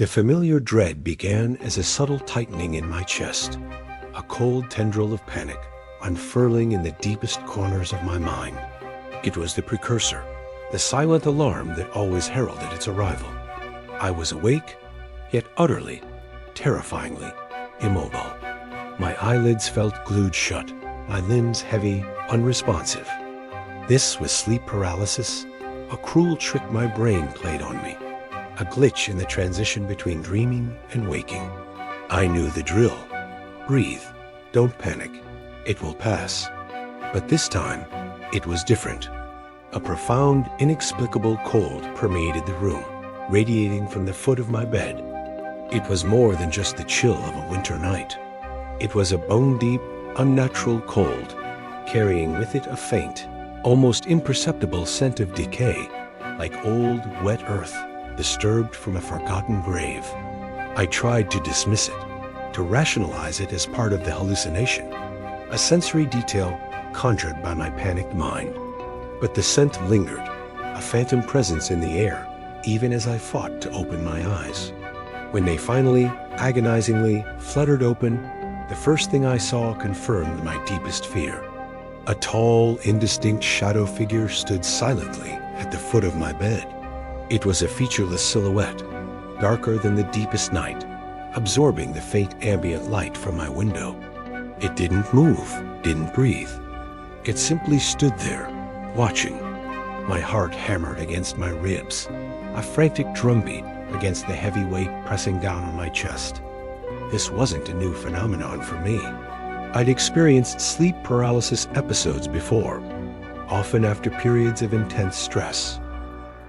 The familiar dread began as a subtle tightening in my chest, a cold tendril of panic unfurling in the deepest corners of my mind. It was the precursor, the silent alarm that always heralded its arrival. I was awake, yet utterly, terrifyingly immobile. My eyelids felt glued shut, my limbs heavy, unresponsive. This was sleep paralysis, a cruel trick my brain played on me, a glitch in the transition between dreaming and waking. I knew the drill. Breathe, don't panic, it will pass. But this time, it was different. A profound, inexplicable cold permeated the room, radiating from the foot of my bed. It was more than just the chill of a winter night. It was a bone-deep, unnatural cold, carrying with it a faint, almost imperceptible scent of decay, like old, wet earth disturbed from a forgotten grave. I tried to dismiss it, to rationalize it as part of the hallucination, a sensory detail conjured by my panicked mind. But the scent lingered, a phantom presence in the air, even as I fought to open my eyes. When they finally, agonizingly, fluttered open, the first thing I saw confirmed my deepest fear. A tall, indistinct shadow figure stood silently at the foot of my bed. It was a featureless silhouette, darker than the deepest night, absorbing the faint ambient light from my window. It didn't move, didn't breathe. It simply stood there, watching. My heart hammered against my ribs, a frantic drumbeat against the heavy weight pressing down on my chest. This wasn't a new phenomenon for me. I'd experienced sleep paralysis episodes before, often after periods of intense stress.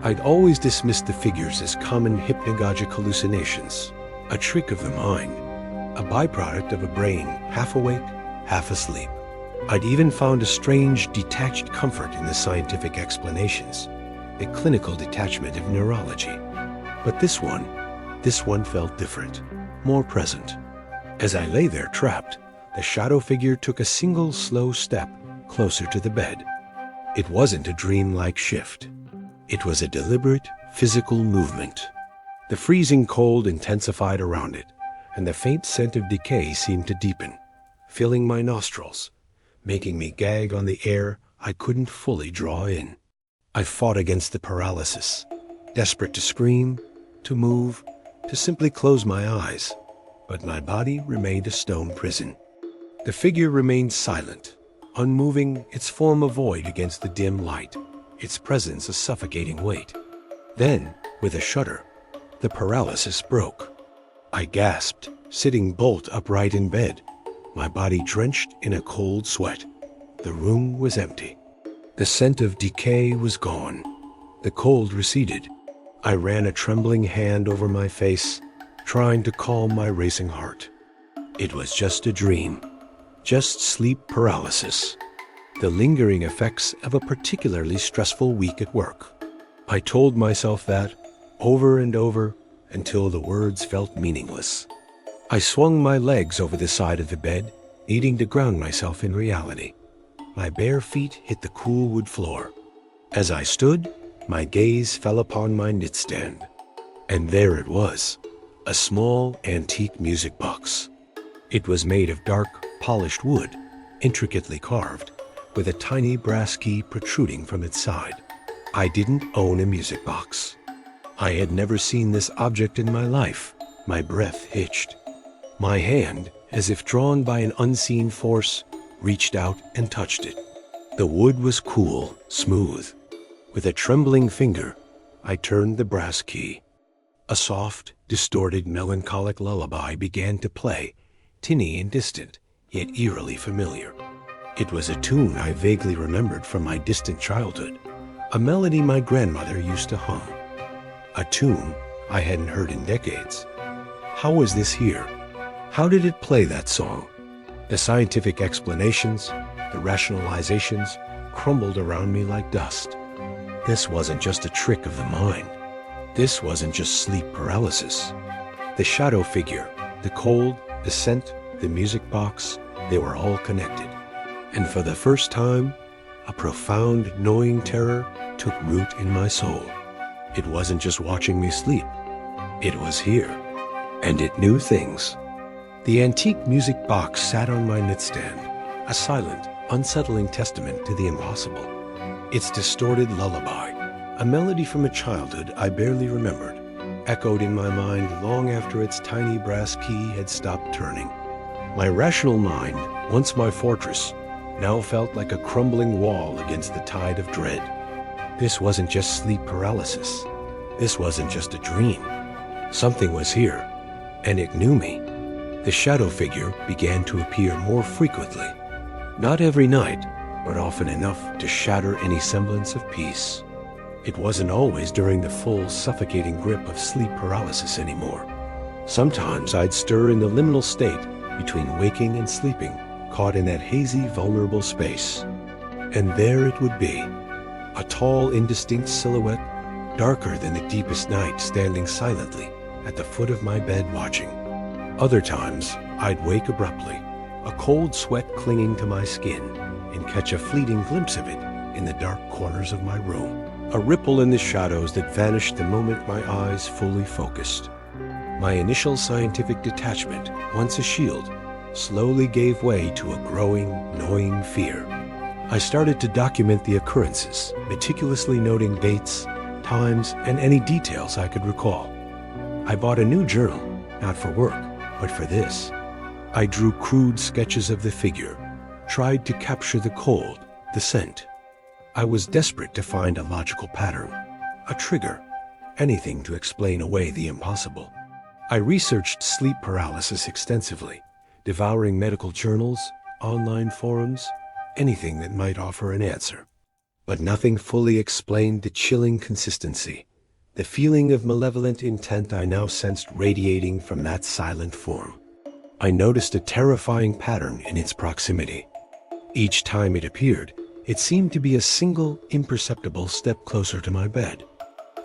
I'd always dismissed the figures as common hypnagogic hallucinations, a trick of the mind, a byproduct of a brain half awake, half asleep. I'd even found a strange, detached comfort in the scientific explanations, a clinical detachment of neurology. But this one felt different, more present. As I lay there trapped, the shadow figure took a single slow step closer to the bed. It wasn't a dreamlike shift. It was a deliberate, physical movement. The freezing cold intensified around it, and the faint scent of decay seemed to deepen, filling my nostrils, making me gag on the air I couldn't fully draw in. I fought against the paralysis, desperate to scream, to move, to simply close my eyes, but my body remained a stone prison. The figure remained silent, unmoving, its form a void against the dim light, its presence a suffocating weight. Then, with a shudder, the paralysis broke. I gasped, sitting bolt upright in bed, my body drenched in a cold sweat. The room was empty. The scent of decay was gone. The cold receded. I ran a trembling hand over my face, trying to calm my racing heart. It was just a dream, just sleep paralysis, the lingering effects of a particularly stressful week at work. I told myself that over and over until the words felt meaningless. I swung my legs over the side of the bed, needing to ground myself in reality. My bare feet hit the cool wood floor. As I stood, my gaze fell upon my knitstand. And there it was, a small antique music box. It was made of dark, polished wood, intricately carved, with a tiny brass key protruding from its side. I didn't own a music box. I had never seen this object in my life. My breath hitched. My hand, as if drawn by an unseen force, reached out and touched it. The wood was cool, smooth. With a trembling finger, I turned the brass key. A soft, distorted, melancholic lullaby began to play, tinny and distant, yet eerily familiar. It was a tune I vaguely remembered from my distant childhood, a melody my grandmother used to hum. A tune I hadn't heard in decades. How was this here? How did it play that song? The scientific explanations, the rationalizations, crumbled around me like dust. This wasn't just a trick of the mind. This wasn't just sleep paralysis. The shadow figure, the cold, the scent, the music box, they were all connected. And for the first time, a profound, gnawing terror took root in my soul. It wasn't just watching me sleep. It was here, and it knew things. The antique music box sat on my nightstand, a silent, unsettling testament to the impossible. Its distorted lullaby, a melody from a childhood I barely remembered, echoed in my mind long after its tiny brass key had stopped turning. My rational mind, once my fortress, now felt like a crumbling wall against the tide of dread. This wasn't just sleep paralysis. This wasn't just a dream. Something was here, and it knew me. The shadow figure began to appear more frequently. Not every night, but often enough to shatter any semblance of peace. It wasn't always during the full, suffocating grip of sleep paralysis anymore. Sometimes I'd stir in the liminal state between waking and sleeping, caught in that hazy, vulnerable space. And there it would be, a tall, indistinct silhouette, darker than the deepest night, standing silently at the foot of my bed watching. Other times, I'd wake abruptly, a cold sweat clinging to my skin, and catch a fleeting glimpse of it in the dark corners of my room. A ripple in the shadows that vanished the moment my eyes fully focused. My initial scientific detachment, once a shield, slowly gave way to a growing, gnawing fear. I started to document the occurrences, meticulously noting dates, times, and any details I could recall. I bought a new journal, not for work, but for this. I drew crude sketches of the figure, tried to capture the cold, the scent. I was desperate to find a logical pattern, a trigger, anything to explain away the impossible. I researched sleep paralysis extensively, devouring medical journals, online forums, anything that might offer an answer. But nothing fully explained the chilling consistency, the feeling of malevolent intent I now sensed radiating from that silent form. I noticed a terrifying pattern in its proximity. Each time it appeared, it seemed to be a single, imperceptible step closer to my bed,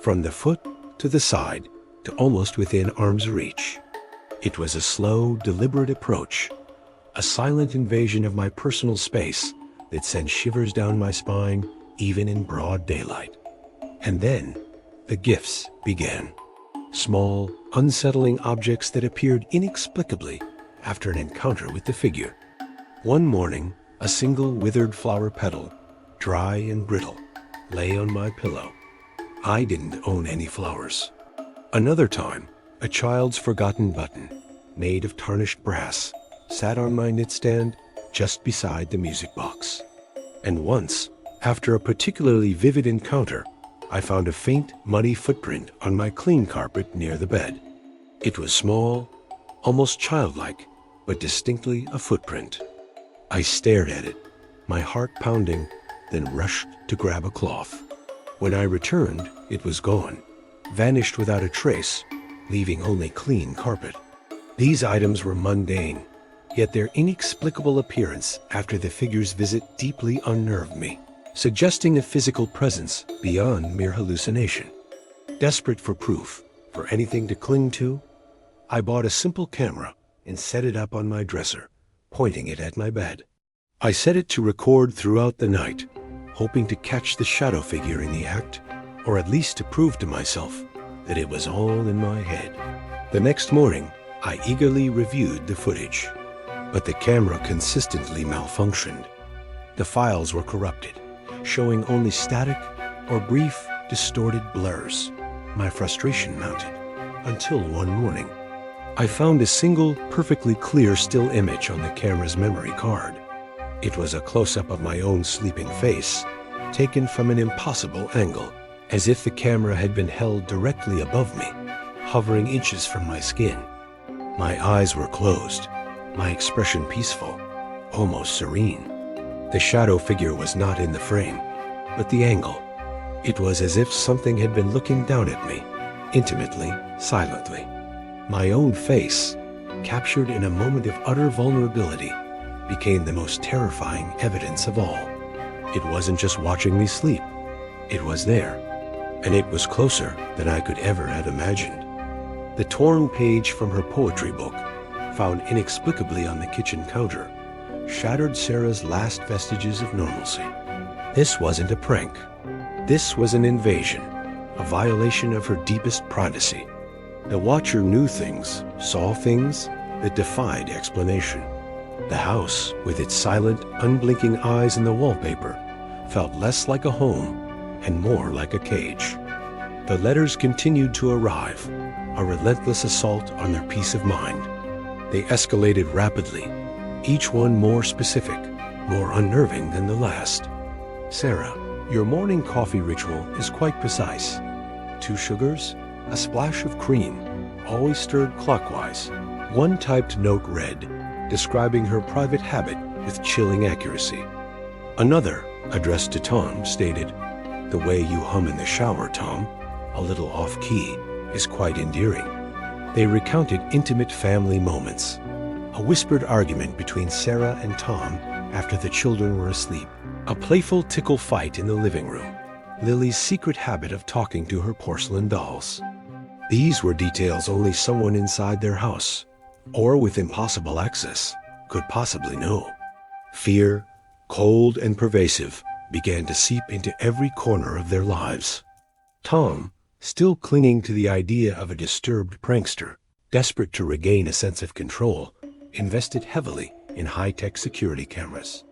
from the foot to the side to almost within arm's reach. It was a slow, deliberate approach, a silent invasion of my personal space that sent shivers down my spine even in broad daylight. And then, the gifts began. Small, unsettling objects that appeared inexplicably after an encounter with the figure. One morning, a single withered flower petal, dry and brittle, lay on my pillow. I didn't own any flowers. Another time, a child's forgotten button, made of tarnished brass, sat on my nightstand just beside the music box. And once, after a particularly vivid encounter, I found a faint, muddy footprint on my clean carpet near the bed. It was small, almost childlike, but distinctly a footprint. I stared at it, my heart pounding, then rushed to grab a cloth. When I returned, it was gone, vanished without a trace, leaving only clean carpet. These items were mundane, yet their inexplicable appearance after the figure's visit deeply unnerved me, suggesting a physical presence beyond mere hallucination. Desperate for proof, for anything to cling to, I bought a simple camera and set it up on my dresser, pointing it at my bed. I set it to record throughout the night, hoping to catch the shadow figure in the act, or at least to prove to myself that it was all in my head. The next morning, I eagerly reviewed the footage, but the camera consistently malfunctioned. The files were corrupted, showing only static or brief, distorted blurs. My frustration mounted, until one morning, I found a single, perfectly clear still image on the camera's memory card. It was a close-up of my own sleeping face, taken from an impossible angle, as if the camera had been held directly above me, hovering inches from my skin. My eyes were closed, my expression peaceful, almost serene. The shadow figure was not in the frame, but the angle. It was as if something had been looking down at me, intimately, silently. My own face, captured in a moment of utter vulnerability, became the most terrifying evidence of all. It wasn't just watching me sleep. It was there, and it was closer than I could ever have imagined. The torn page from her poetry book, found inexplicably on the kitchen counter, shattered Sarah's last vestiges of normalcy. This wasn't a prank. This was an invasion, a violation of her deepest privacy. The watcher knew things, saw things that defied explanation. The house, with its silent, unblinking eyes in the wallpaper, felt less like a home and more like a cage. The letters continued to arrive, a relentless assault on their peace of mind. They escalated rapidly, each one more specific, more unnerving than the last. Sarah, your morning coffee ritual is quite precise. 2 sugars, a splash of cream, always stirred clockwise. One typed note read, describing her private habit with chilling accuracy. Another, addressed to Tom, stated, "The way you hum in the shower, Tom, a little off-key, is quite endearing." They recounted intimate family moments. A whispered argument between Sarah and Tom after the children were asleep. A playful tickle fight in the living room. Lily's secret habit of talking to her porcelain dolls. These were details only someone inside their house, or with impossible access, could possibly know. Fear, cold and pervasive, began to seep into every corner of their lives. Tom, still clinging to the idea of a disturbed prankster, desperate to regain a sense of control, invested heavily in high-tech security cameras.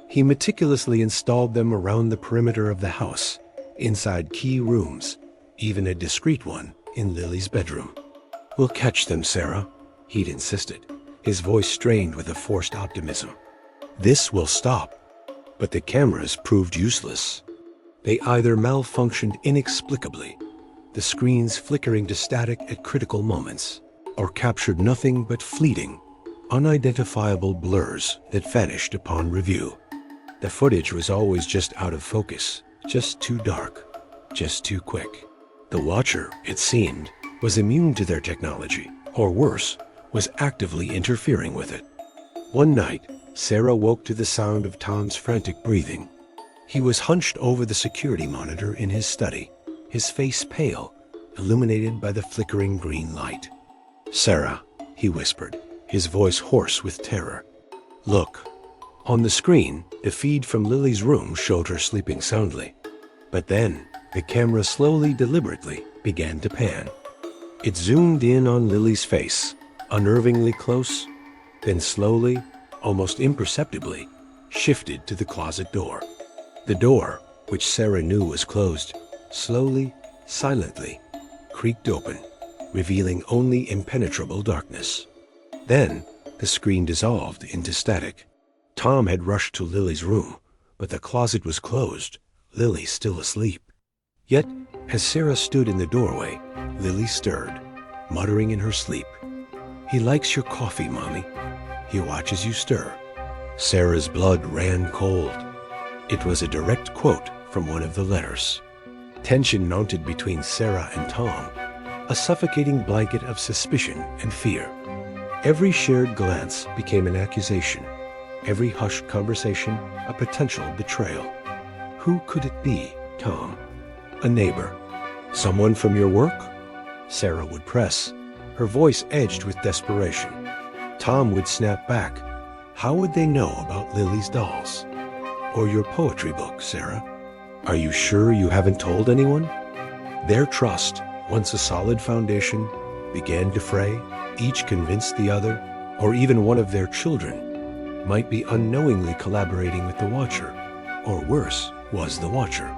He meticulously installed them around the perimeter of the house, inside key rooms, even a discreet one in Lily's bedroom. "We'll catch them, Sarah," he'd insisted, his voice strained with a forced optimism. "This will stop." But the cameras proved useless. They either malfunctioned inexplicably, the screens flickering to static at critical moments, or captured nothing but fleeting, unidentifiable blurs that vanished upon review. The footage was always just out of focus, just too dark, just too quick. The watcher, it seemed, was immune to their technology, or worse, was actively interfering with it. One night, Sarah woke to the sound of Tom's frantic breathing. He was hunched over the security monitor in his study, his face pale, illuminated by the flickering green light. "Sarah," he whispered, his voice hoarse with terror. "Look." On the screen, the feed from Lily's room showed her sleeping soundly. But then, the camera slowly, deliberately began to pan. It zoomed in on Lily's face, unnervingly close, then slowly, almost imperceptibly, shifted to the closet door. The door, which Sarah knew was closed, slowly, silently, creaked open, revealing only impenetrable darkness. Then, the screen dissolved into static. Tom had rushed to Lily's room, but the closet was closed, Lily still asleep. Yet, as Sarah stood in the doorway, Lily stirred, muttering in her sleep, "He likes your coffee, Mommy. He watches you stir." Sarah's blood ran cold. It was a direct quote from one of the letters. Tension mounted between Sarah and Tom, a suffocating blanket of suspicion and fear. Every shared glance became an accusation, every hushed conversation a potential betrayal. Who could it be, Tom? A neighbor? Someone from your work? Sarah would press, her voice edged with desperation. Tom would snap back. How would they know about Lily's dolls? Or your poetry book, Sarah? Are you sure you haven't told anyone? Their trust, once a solid foundation, began to fray, each convinced the other, or even one of their children, might be unknowingly collaborating with the watcher, or worse, was the watcher.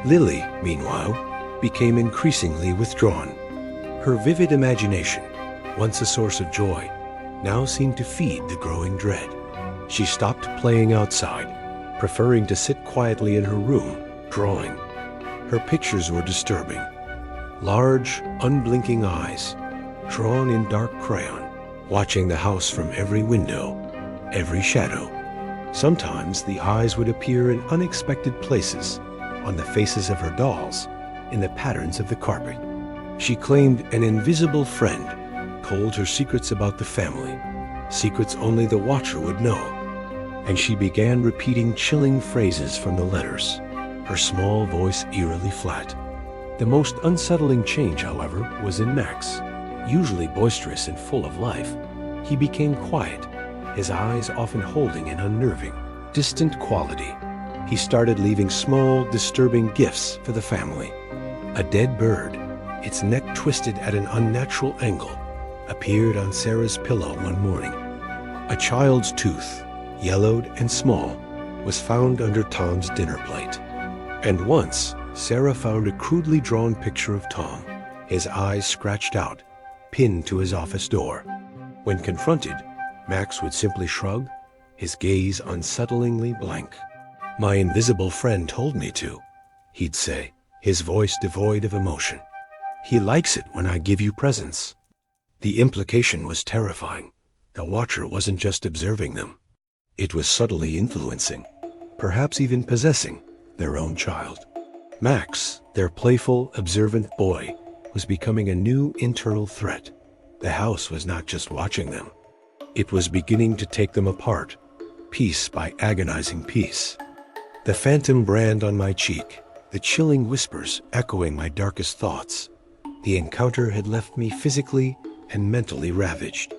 Lily, meanwhile, became increasingly withdrawn. Her vivid imagination, once a source of joy, now seemed to feed the growing dread. She stopped playing outside, preferring to sit quietly in her room, drawing. Her pictures were disturbing. Large, unblinking eyes, drawn in dark crayon, watching the house from every window, every shadow. Sometimes the eyes would appear in unexpected places, on the faces of her dolls, in the patterns of the carpet. She claimed an invisible friend, told her secrets about the family, secrets only the watcher would know. And she began repeating chilling phrases from the letters, her small voice eerily flat. The most unsettling change, however, was in Max. Usually boisterous and full of life, he became quiet, his eyes often holding an unnerving, distant quality. He started leaving small, disturbing gifts for the family. A dead bird, its neck twisted at an unnatural angle, appeared on Sarah's pillow one morning. A child's tooth, yellowed and small, was found under Tom's dinner plate. And once, Sarah found a crudely drawn picture of Tom, his eyes scratched out, pinned to his office door. When confronted, Max would simply shrug, his gaze unsettlingly blank. "My invisible friend told me to," he'd say, his voice devoid of emotion. "He likes it when I give you presents." The implication was terrifying. The watcher wasn't just observing them. It was subtly influencing, perhaps even possessing, their own child. Max, their playful, observant boy, was becoming a new internal threat. The house was not just watching them. It was beginning to take them apart, piece by agonizing piece. The phantom brand on my cheek, the chilling whispers echoing my darkest thoughts. The encounter had left me physically and mentally ravaged.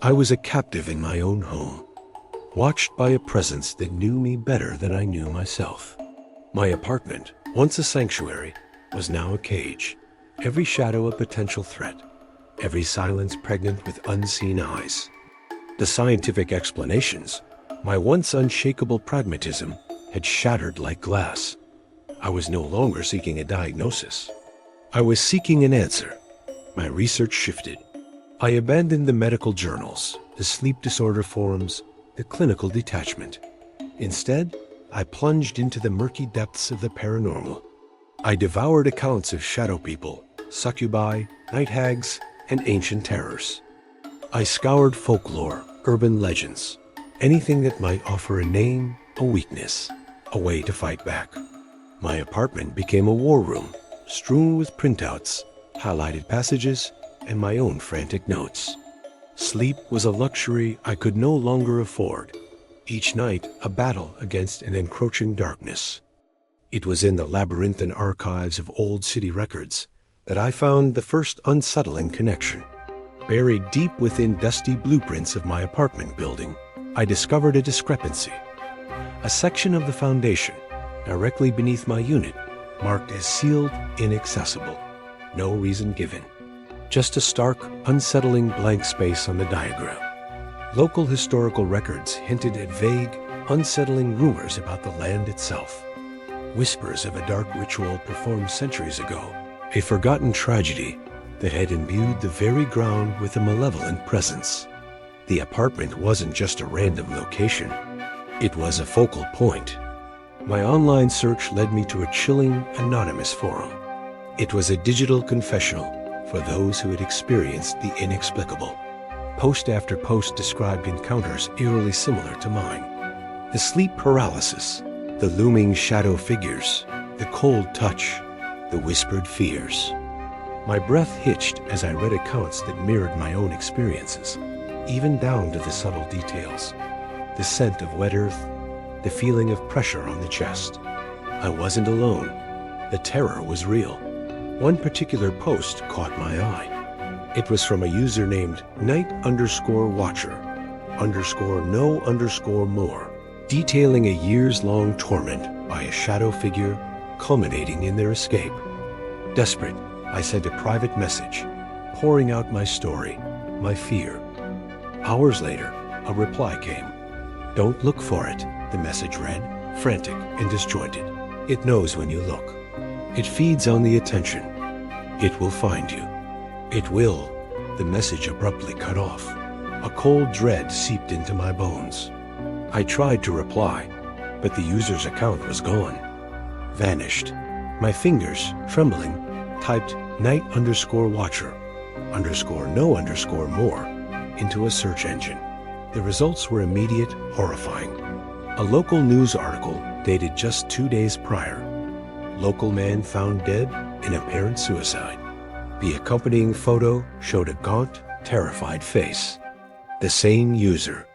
I was a captive in my own home, watched by a presence that knew me better than I knew myself. My apartment, once a sanctuary, was now a cage, every shadow a potential threat, every silence pregnant with unseen eyes. The scientific explanations, my once unshakable pragmatism, had shattered like glass. I was no longer seeking a diagnosis. I was seeking an answer. My research shifted. I abandoned the medical journals, the sleep disorder forums, the clinical detachment. Instead, I plunged into the murky depths of the paranormal. I devoured accounts of shadow people, succubi, night hags, and ancient terrors. I scoured folklore, urban legends, anything that might offer a name, a weakness, a way to fight back. My apartment became a war room, strewn with printouts, highlighted passages, and my own frantic notes. Sleep was a luxury I could no longer afford. Each night, a battle against an encroaching darkness. It was in the labyrinthine archives of old city records that I found the first unsettling connection. Buried deep within dusty blueprints of my apartment building, I discovered a discrepancy. A section of the foundation, directly beneath my unit, marked as sealed, inaccessible. No reason given. Just a stark, unsettling blank space on the diagram. Local historical records hinted at vague, unsettling rumors about the land itself. Whispers of a dark ritual performed centuries ago, a forgotten tragedy that had imbued the very ground with a malevolent presence. The apartment wasn't just a random location. It was a focal point. My online search led me to a chilling, anonymous forum. It was a digital confessional for those who had experienced the inexplicable. Post after post described encounters eerily similar to mine. The sleep paralysis, the looming shadow figures, the cold touch, the whispered fears. My breath hitched as I read accounts that mirrored my own experiences, even down to the subtle details. The scent of wet earth, the feeling of pressure on the chest. I wasn't alone. The terror was real. One particular post caught my eye. It was from a user named night_watcher_no_more, detailing a years-long torment by a shadow figure culminating in their escape. Desperate, I sent a private message, pouring out my story, my fear. Hours later, a reply came. "Don't look for it," the message read, frantic and disjointed. "It knows when you look. It feeds on the attention. It will find you. It will." The message abruptly cut off. A cold dread seeped into my bones. I tried to reply, but the user's account was gone. Vanished. My fingers, trembling, typed night_watcher_no_more into a search engine. The results were immediate, horrifying. A local news article dated just 2 days prior. Local man found dead in apparent suicide. The accompanying photo showed a gaunt, terrified face. The same user.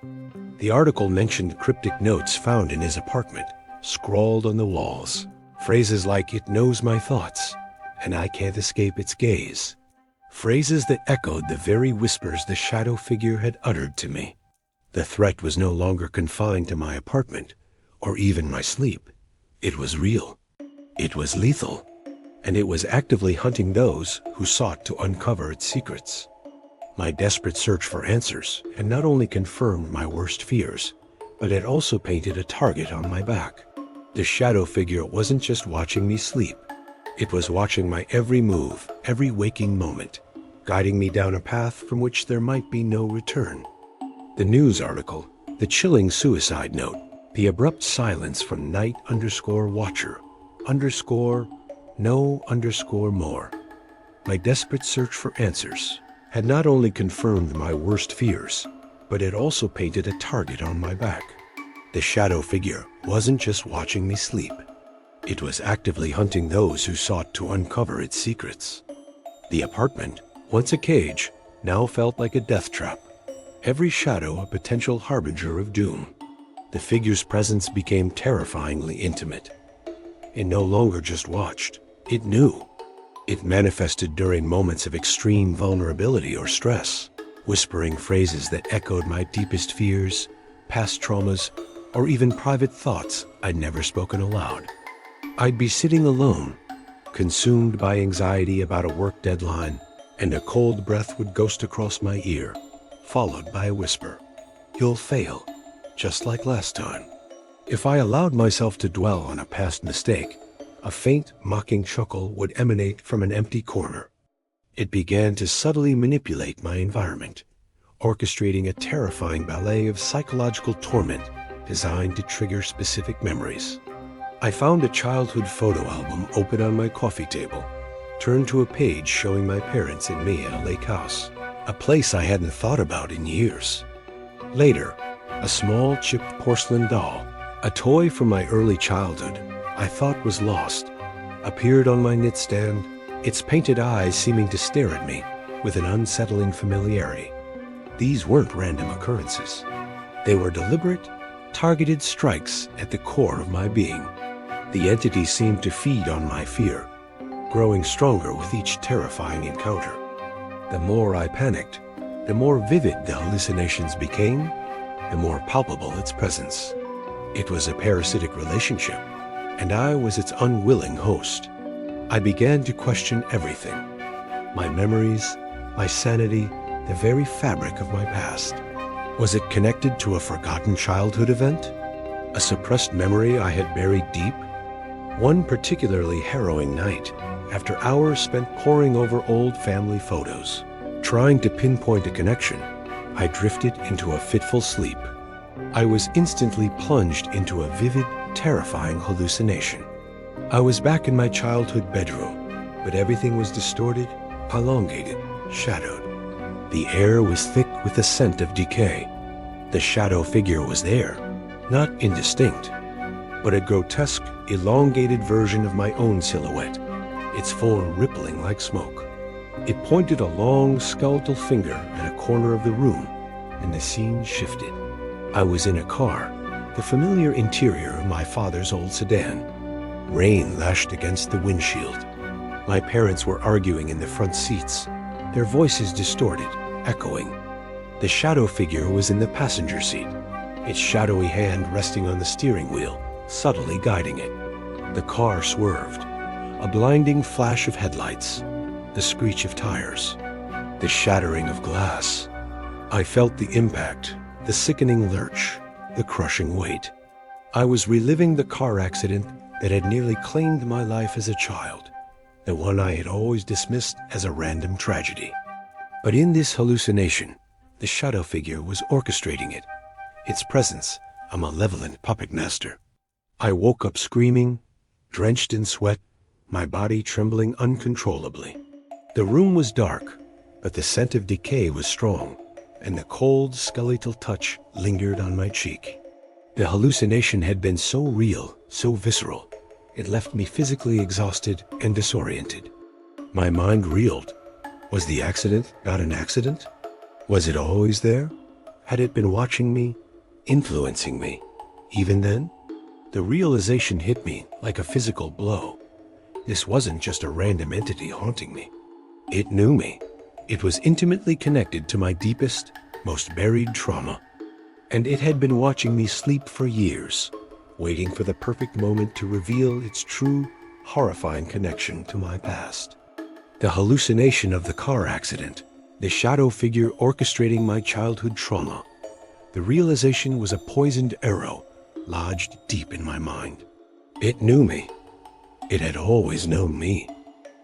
The article mentioned cryptic notes found in his apartment, scrawled on the walls. Phrases like, "It knows my thoughts," and "I can't escape its gaze." Phrases that echoed the very whispers the shadow figure had uttered to me. The threat was no longer confined to my apartment, or even my sleep. It was real. It was lethal. and it was actively hunting those who sought to uncover its secrets. My desperate search for answers had not only confirmed my worst fears, but it also painted a target on my back. The shadow figure wasn't just watching me sleep. It was watching my every move, every waking moment, guiding me down a path from which there might be no return. The news article, the chilling suicide note, the abrupt silence from night_watcher, _no_more. My desperate search for answers had not only confirmed my worst fears, but it also painted a target on my back. The shadow figure wasn't just watching me sleep. It was actively hunting those who sought to uncover its secrets. The apartment, once a cage, now felt like a death trap. Every shadow a potential harbinger of doom. The figure's presence became terrifyingly intimate. It no longer just watched, it knew. It manifested during moments of extreme vulnerability or stress, whispering phrases that echoed my deepest fears, past traumas, or even private thoughts I'd never spoken aloud. I'd be sitting alone, consumed by anxiety about a work deadline, and a cold breath would ghost across my ear, followed by a whisper, "You'll fail, just like last time." If I allowed myself to dwell on a past mistake, a faint, mocking chuckle would emanate from an empty corner. It began to subtly manipulate my environment, orchestrating a terrifying ballet of psychological torment designed to trigger specific memories. I found a childhood photo album open on my coffee table, turned to a page showing my parents and me at a lake house, a place I hadn't thought about in years. Later, a small chipped porcelain doll, a toy from my early childhood I thought was lost, appeared on my nightstand, its painted eyes seeming to stare at me with an unsettling familiarity. These weren't random occurrences. They were deliberate, targeted strikes at the core of my being. The entity seemed to feed on my fear, growing stronger with each terrifying encounter. The more I panicked, the more vivid the hallucinations became, the more palpable its presence. It was a parasitic relationship, and I was its unwilling host. I began to question everything: my memories, my sanity, the very fabric of my past. Was it connected to a forgotten childhood event? A suppressed memory I had buried deep? One particularly harrowing night, after hours spent poring over old family photos, trying to pinpoint a connection, I drifted into a fitful sleep. I was instantly plunged into a vivid, terrifying hallucination. I was back in my childhood bedroom, but everything was distorted, elongated, shadowed. The air was thick with the scent of decay. The shadow figure was there, not indistinct, but a grotesque, elongated version of my own silhouette, its form rippling like smoke. It pointed a long, skeletal finger at a corner of the room, and the scene shifted. I was in a car, the familiar interior of my father's old sedan. Rain lashed against the windshield. My parents were arguing in the front seats, their voices distorted, echoing. The shadow figure was in the passenger seat, its shadowy hand resting on the steering wheel, subtly guiding it. The car swerved, a blinding flash of headlights, the screech of tires, the shattering of glass. I felt the impact, the sickening lurch, the crushing weight. I was reliving the car accident that had nearly claimed my life as a child, the one I had always dismissed as a random tragedy. But in this hallucination, the shadow figure was orchestrating it, its presence a malevolent puppet master. I woke up screaming, drenched in sweat, my body trembling uncontrollably. The room was dark, but the scent of decay was strong, and the cold, skeletal touch lingered on my cheek. The hallucination had been so real, so visceral, it left me physically exhausted and disoriented. My mind reeled. Was the accident not an accident? Was it always there? Had it been watching me, influencing me? Even then, the realization hit me like a physical blow. This wasn't just a random entity haunting me. It knew me. It was intimately connected to my deepest, most buried trauma. And it had been watching me sleep for years, waiting for the perfect moment to reveal its true, horrifying connection to my past. The hallucination of the car accident, the shadow figure orchestrating my childhood trauma. The realization was a poisoned arrow lodged deep in my mind. It knew me. It had always known me.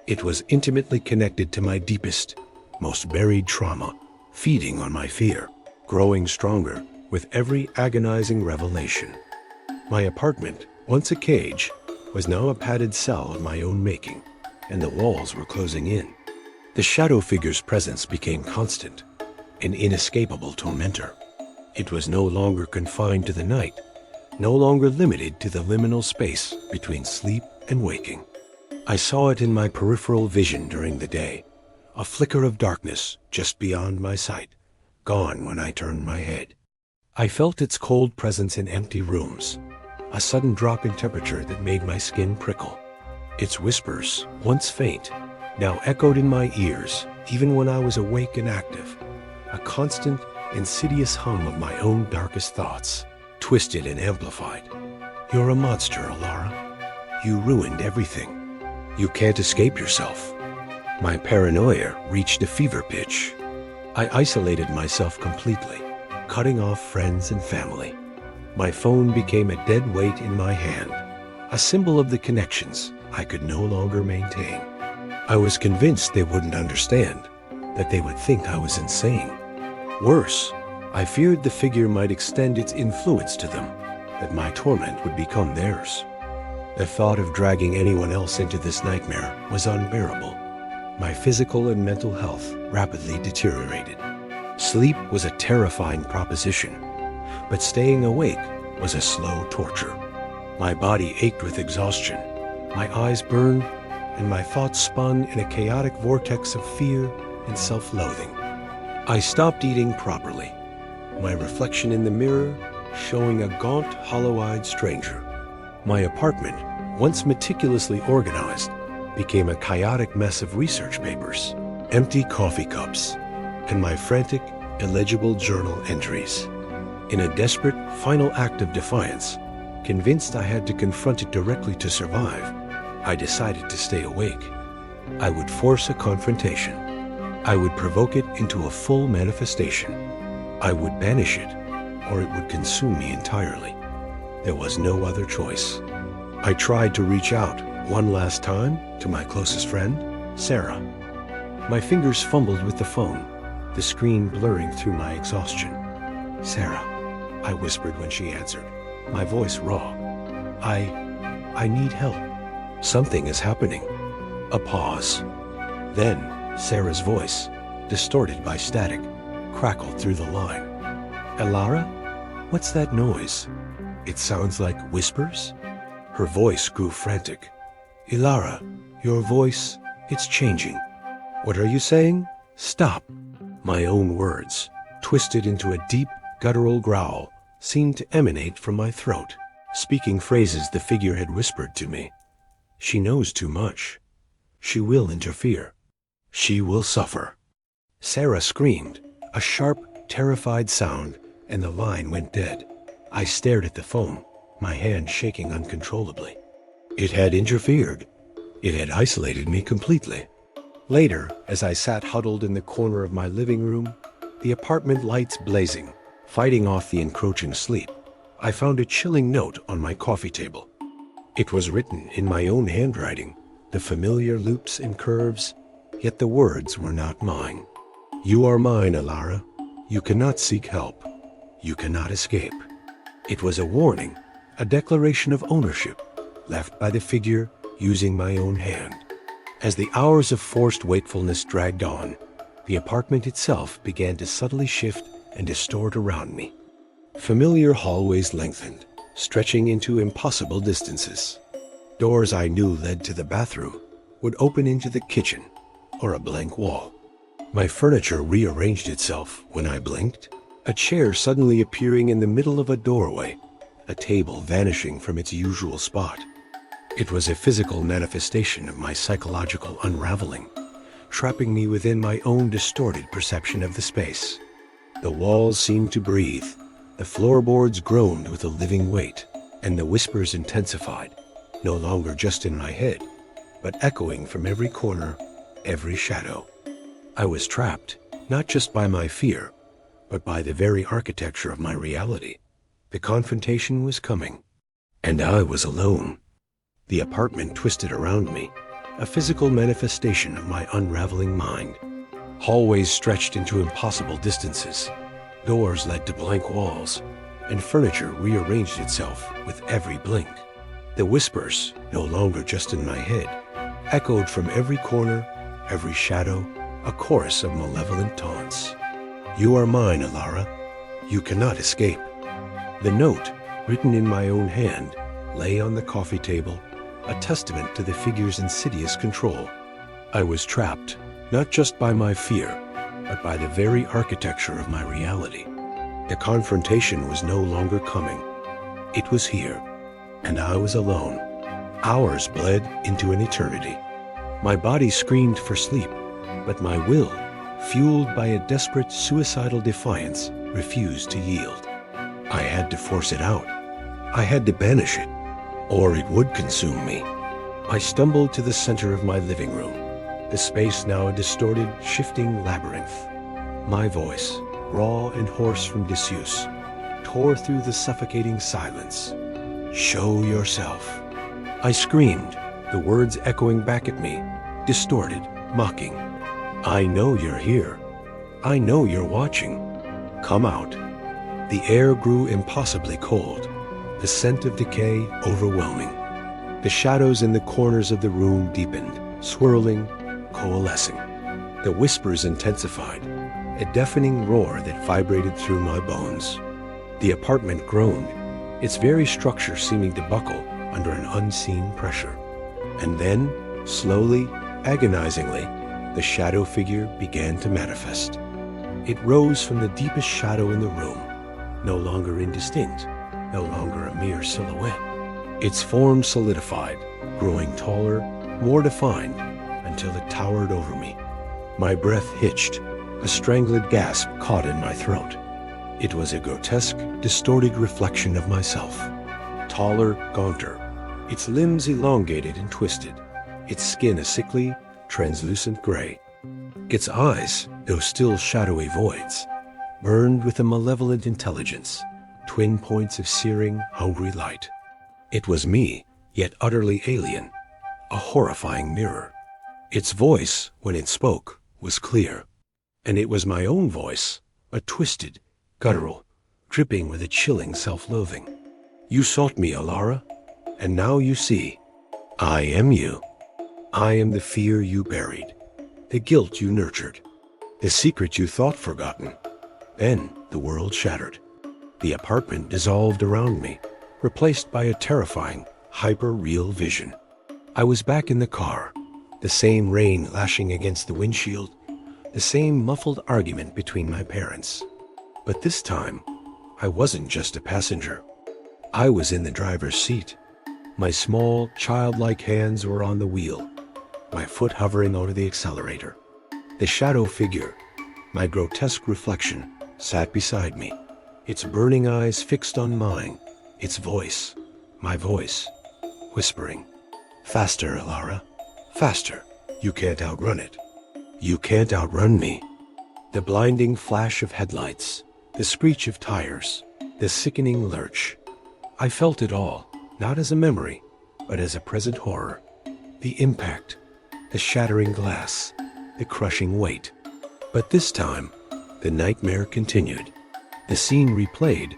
It was intimately connected to my deepest, most buried trauma, feeding on my fear, growing stronger with every agonizing revelation. My apartment, once a cage, was now a padded cell of my own making, and the walls were closing in. The shadow figure's presence became constant, an inescapable tormentor. It was no longer confined to the night, no longer limited to the liminal space between sleep and waking. I saw it in my peripheral vision during the day, a flicker of darkness just beyond my sight, gone when I turned my head. I felt its cold presence in empty rooms, a sudden drop in temperature that made my skin prickle. Its whispers, once faint, now echoed in my ears, even when I was awake and active, a constant, insidious hum of my own darkest thoughts, twisted and amplified. You're a monster, Alara. You ruined everything. You can't escape yourself. My paranoia reached a fever pitch. I isolated myself completely, cutting off friends and family. My phone became a dead weight in my hand, a symbol of the connections I could no longer maintain. I was convinced they wouldn't understand, that they would think I was insane. Worse, I feared the figure might extend its influence to them, that my torment would become theirs. The thought of dragging anyone else into this nightmare was unbearable. My physical and mental health rapidly deteriorated. Sleep was a terrifying proposition, but staying awake was a slow torture. My body ached with exhaustion, my eyes burned, and my thoughts spun in a chaotic vortex of fear and self-loathing. I stopped eating properly, my reflection in the mirror showing a gaunt, hollow-eyed stranger. My apartment, once meticulously organized, became a chaotic mess of research papers, empty coffee cups, and my frantic, illegible journal entries. In a desperate, final act of defiance, convinced I had to confront it directly to survive, I decided to stay awake. I would force a confrontation. I would provoke it into a full manifestation. I would banish it, or it would consume me entirely. There was no other choice. I tried to reach out one last time to my closest friend, Sarah. My fingers fumbled with the phone, the screen blurring through my exhaustion. "Sarah," I whispered when she answered, my voice raw. I need help. Something is happening." A pause. Then Sarah's voice, distorted by static, crackled through the line. "Alara, what's that noise? It sounds like whispers?" Her voice grew frantic. "Ilara, your voice, it's changing. What are you saying? Stop." My own words, twisted into a deep, guttural growl, seemed to emanate from my throat, speaking phrases the figure had whispered to me. "She knows too much. She will interfere. She will suffer." Sarah screamed, a sharp, terrified sound, and the line went dead. I stared at the phone, my hand shaking uncontrollably. It had interfered. It had isolated me completely. Later, as I sat huddled in the corner of my living room, the apartment lights blazing, fighting off the encroaching sleep, I found a chilling note on my coffee table. It was written in my own handwriting, the familiar loops and curves, yet the words were not mine. "You are mine, Alara. You cannot seek help. You cannot escape." It was a warning, a declaration of ownership, left by the figure using my own hand. As the hours of forced wakefulness dragged on, the apartment itself began to subtly shift and distort around me. Familiar hallways lengthened, stretching into impossible distances. Doors I knew led to the bathroom would open into the kitchen or a blank wall. My furniture rearranged itself when I blinked, a chair suddenly appearing in the middle of a doorway, a table vanishing from its usual spot. It was a physical manifestation of my psychological unraveling, trapping me within my own distorted perception of the space. The walls seemed to breathe, the floorboards groaned with a living weight, and the whispers intensified, no longer just in my head, but echoing from every corner, every shadow. I was trapped, not just by my fear, but by the very architecture of my reality. The confrontation was coming, and I was alone. The apartment twisted around me, a physical manifestation of my unraveling mind. Hallways stretched into impossible distances. Doors led to blank walls, and furniture rearranged itself with every blink. The whispers, no longer just in my head, echoed from every corner, every shadow, a chorus of malevolent taunts. "You are mine, Alara. You cannot escape." The note, written in my own hand, lay on the coffee table, a testament to the figure's insidious control. I was trapped, not just by my fear, but by the very architecture of my reality. The confrontation was no longer coming. It was here, and I was alone. Hours bled into an eternity. My body screamed for sleep, but my will, fueled by a desperate suicidal defiance, refused to yield. I had to force it out. I had to banish it, or it would consume me. I stumbled to the center of my living room, the space now a distorted, shifting labyrinth. My voice, raw and hoarse from disuse, tore through the suffocating silence. "Show yourself." I screamed, the words echoing back at me, distorted, mocking. "I know you're here. I know you're watching. Come out." The air grew impossibly cold, the scent of decay overwhelming. The shadows in the corners of the room deepened, swirling, coalescing. The whispers intensified, a deafening roar that vibrated through my bones. The apartment groaned, its very structure seeming to buckle under an unseen pressure. And then, slowly, agonizingly, the shadow figure began to manifest. It rose from the deepest shadow in the room, no longer indistinct, no longer a mere silhouette. Its form solidified, growing taller, more defined, until it towered over me. My breath hitched, a strangled gasp caught in my throat. It was a grotesque, distorted reflection of myself. Taller, gaunter, its limbs elongated and twisted, its skin a sickly, translucent gray. Its eyes, though still shadowy voids, burned with a malevolent intelligence, twin points of searing, hungry light. It was me, yet utterly alien, a horrifying mirror. Its voice, when it spoke, was clear, and it was my own voice, a twisted, guttural, dripping with a chilling self-loathing. "You sought me, Alara, and now you see. I am you. I am the fear you buried, the guilt you nurtured, the secret you thought forgotten." Then the world shattered. The apartment dissolved around me, replaced by a terrifying, hyper-real vision. I was back in the car, the same rain lashing against the windshield, the same muffled argument between my parents. But this time, I wasn't just a passenger. I was in the driver's seat. My small, childlike hands were on the wheel, my foot hovering over the accelerator. The shadow figure, my grotesque reflection, sat beside me, its burning eyes fixed on mine, its voice, my voice, whispering, "Faster, Alara, faster. You can't outrun it. You can't outrun me." The blinding flash of headlights, the screech of tires, the sickening lurch. I felt it all, not as a memory, but as a present horror. The impact, the shattering glass, the crushing weight. But this time, the nightmare continued. The scene replayed,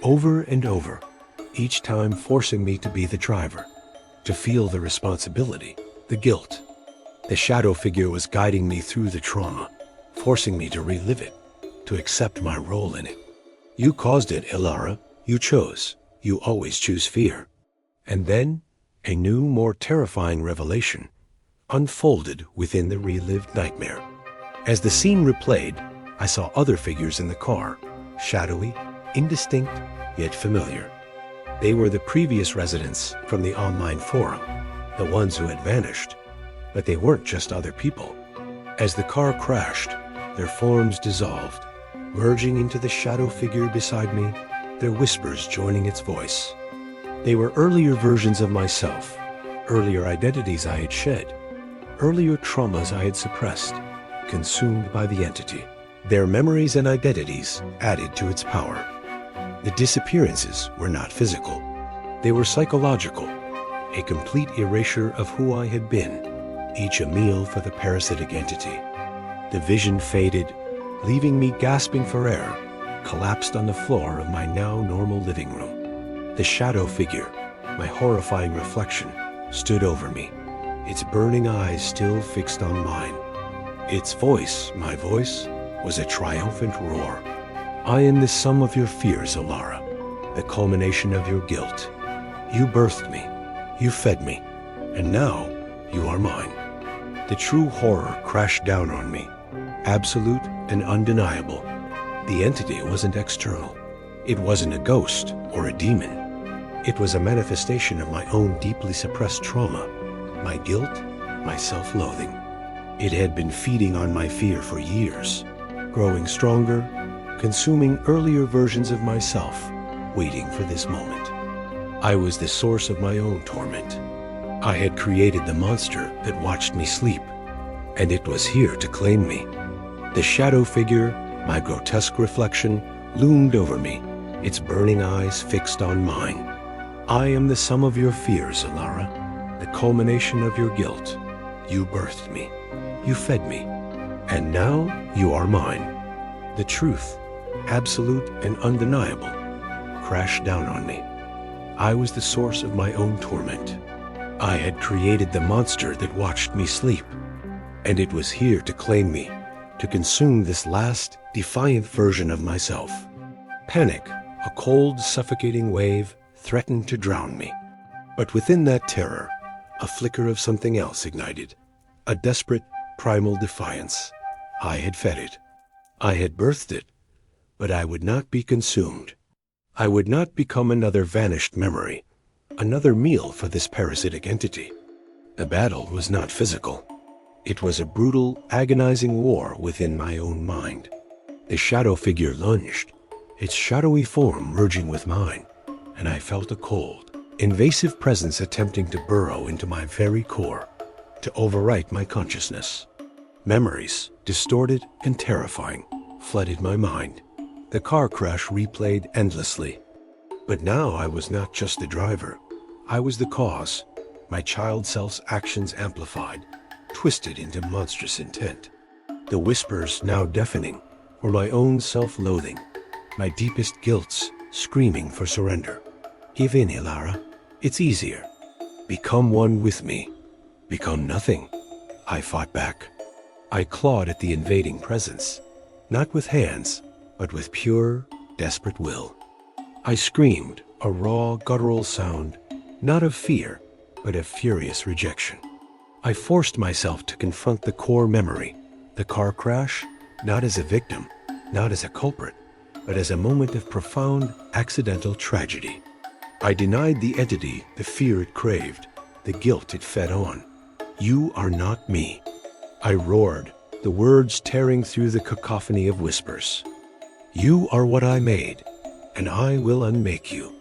over and over, each time forcing me to be the driver, to feel the responsibility, the guilt. The shadow figure was guiding me through the trauma, forcing me to relive it, to accept my role in it. "You caused it, Alara. You chose. You always choose fear." And then, a new, more terrifying revelation unfolded within the relived nightmare. As the scene replayed, I saw other figures in the car, shadowy, indistinct, yet familiar. They were the previous residents from the online forum, the ones who had vanished. But they weren't just other people. As the car crashed, their forms dissolved, merging into the shadow figure beside me, their whispers joining its voice. They were earlier versions of myself, earlier identities I had shed, earlier traumas I had suppressed, consumed by the entity. Their memories and identities added to its power. The disappearances were not physical. They were psychological, a complete erasure of who I had been, each a meal for the parasitic entity. The vision faded, leaving me gasping for air, collapsed on the floor of my now normal living room. The shadow figure, my horrifying reflection, stood over me, its burning eyes still fixed on mine. Its voice, my voice, was a triumphant roar. I am the sum of your fears, Alara, the culmination of your guilt. You birthed me, you fed me, and now you are mine. The true horror crashed down on me, absolute and undeniable. The entity wasn't external. It wasn't a ghost or a demon. It was a manifestation of my own deeply suppressed trauma, my guilt, my self-loathing. It had been feeding on my fear for years, growing stronger, consuming earlier versions of myself, waiting for this moment. I was the source of my own torment. I had created the monster that watched me sleep, and it was here to claim me. The shadow figure, my grotesque reflection, loomed over me, its burning eyes fixed on mine. I am the sum of your fears, Alara, the culmination of your guilt. You birthed me, you fed me, and now you are mine. The truth, absolute and undeniable, crashed down on me. I was the source of my own torment. I had created the monster that watched me sleep, and it was here to claim me, to consume this last, defiant version of myself. Panic, a cold, suffocating wave, threatened to drown me. But within that terror, a flicker of something else ignited, a desperate, primal defiance. I had fed it. I had birthed it, but I would not be consumed. I would not become another vanished memory, another meal for this parasitic entity. The battle was not physical. It was a brutal, agonizing war within my own mind. The shadow figure lunged, its shadowy form merging with mine, and I felt a cold, invasive presence attempting to burrow into my very core, to overwrite my consciousness. Memories, distorted and terrifying, flooded my mind. The car crash replayed endlessly. But now I was not just the driver. I was the cause, my child self's actions amplified, twisted into monstrous intent. The whispers, now deafening, were my own self-loathing, my deepest guilts screaming for surrender. Give in, Ilara. It's easier. Become one with me. Become nothing. I fought back. I clawed at the invading presence, not with hands, but with pure, desperate will. I screamed, a raw, guttural sound, not of fear, but of furious rejection. I forced myself to confront the core memory, the car crash, not as a victim, not as a culprit, but as a moment of profound, accidental tragedy. I denied the entity the fear it craved, the guilt it fed on. You are not me. I roared, the words tearing through the cacophony of whispers. You are what I made, and I will unmake you.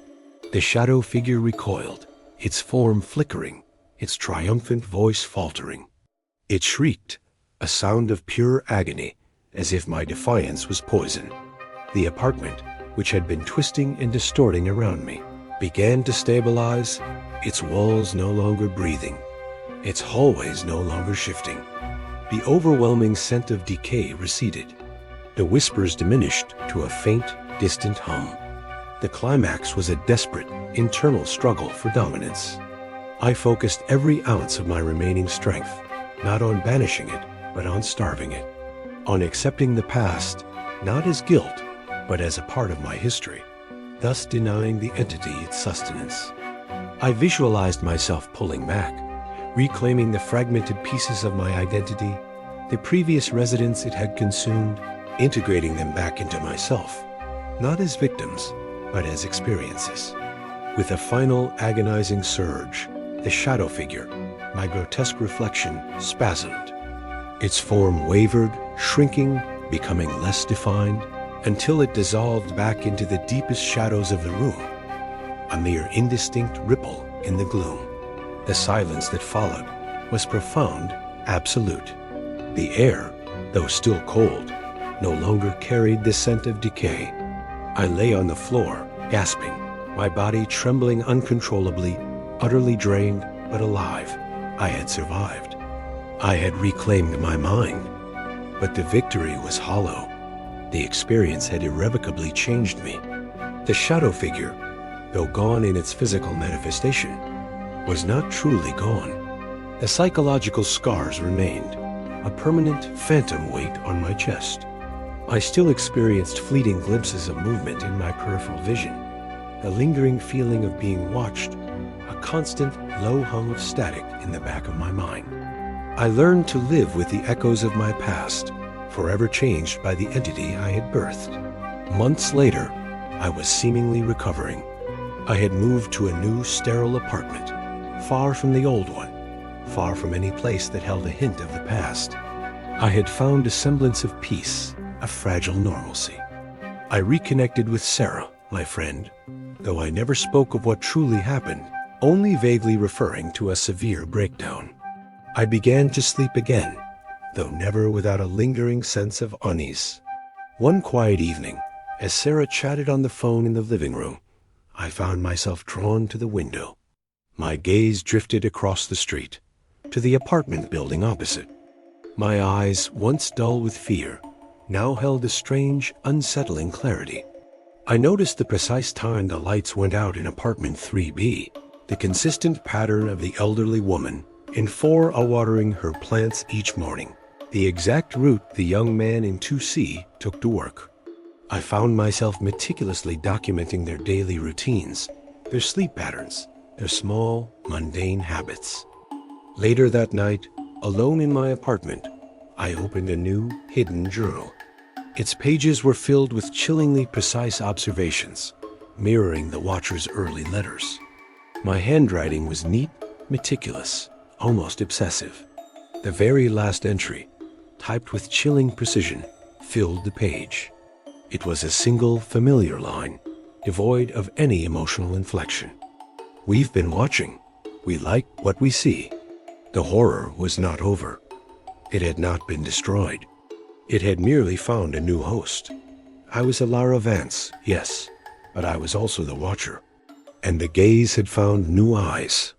The shadow figure recoiled, its form flickering, its triumphant voice faltering. It shrieked, a sound of pure agony, as if my defiance was poison. The apartment, which had been twisting and distorting around me, began to stabilize, its walls no longer breathing, its hallways no longer shifting. The overwhelming scent of decay receded. The whispers diminished to a faint, distant hum. The climax was a desperate, internal struggle for dominance. I focused every ounce of my remaining strength, not on banishing it, but on starving it, on accepting the past, not as guilt, but as a part of my history, thus denying the entity its sustenance. I visualized myself pulling back, reclaiming the fragmented pieces of my identity, the previous residents it had consumed, integrating them back into myself, not as victims, but as experiences. With a final agonizing surge, the shadow figure, my grotesque reflection, spasmed. Its form wavered, shrinking, becoming less defined, until it dissolved back into the deepest shadows of the room, a mere indistinct ripple in the gloom. The silence that followed was profound, absolute. The air, though still cold, no longer carried the scent of decay. I lay on the floor, gasping, my body trembling uncontrollably, utterly drained but alive. I had survived. I had reclaimed my mind. But the victory was hollow. The experience had irrevocably changed me. The shadow figure, though gone in its physical manifestation, was not truly gone. The psychological scars remained, a permanent phantom weight on my chest. I still experienced fleeting glimpses of movement in my peripheral vision, a lingering feeling of being watched, a constant low hum of static in the back of my mind. I learned to live with the echoes of my past, forever changed by the entity I had birthed. Months later, I was seemingly recovering. I had moved to a new, sterile apartment, far from the old one, far from any place that held a hint of the past. I had found a semblance of peace, a fragile normalcy. I reconnected with Sarah, my friend, though I never spoke of what truly happened, only vaguely referring to a severe breakdown. I began to sleep again, though never without a lingering sense of unease. One quiet evening, as Sarah chatted on the phone in the living room, I found myself drawn to the window. My gaze drifted across the street, to the apartment building opposite. My eyes, once dull with fear, now held a strange, unsettling clarity. I noticed the precise time the lights went out in apartment 3B, the consistent pattern of the elderly woman in 4 watering her plants each morning, the exact route the young man in 2C took to work. I found myself meticulously documenting their daily routines, their sleep patterns, their small, mundane habits. Later that night, alone in my apartment, I opened a new, hidden journal. Its pages were filled with chillingly precise observations, mirroring the watcher's early letters. My handwriting was neat, meticulous, almost obsessive. The very last entry, typed with chilling precision, filled the page. It was a single, familiar line, devoid of any emotional inflection. We've been watching. We like what we see. The horror was not over. It had not been destroyed. It had merely found a new host. I was Alara Vance, yes, but I was also the watcher. And the gaze had found new eyes,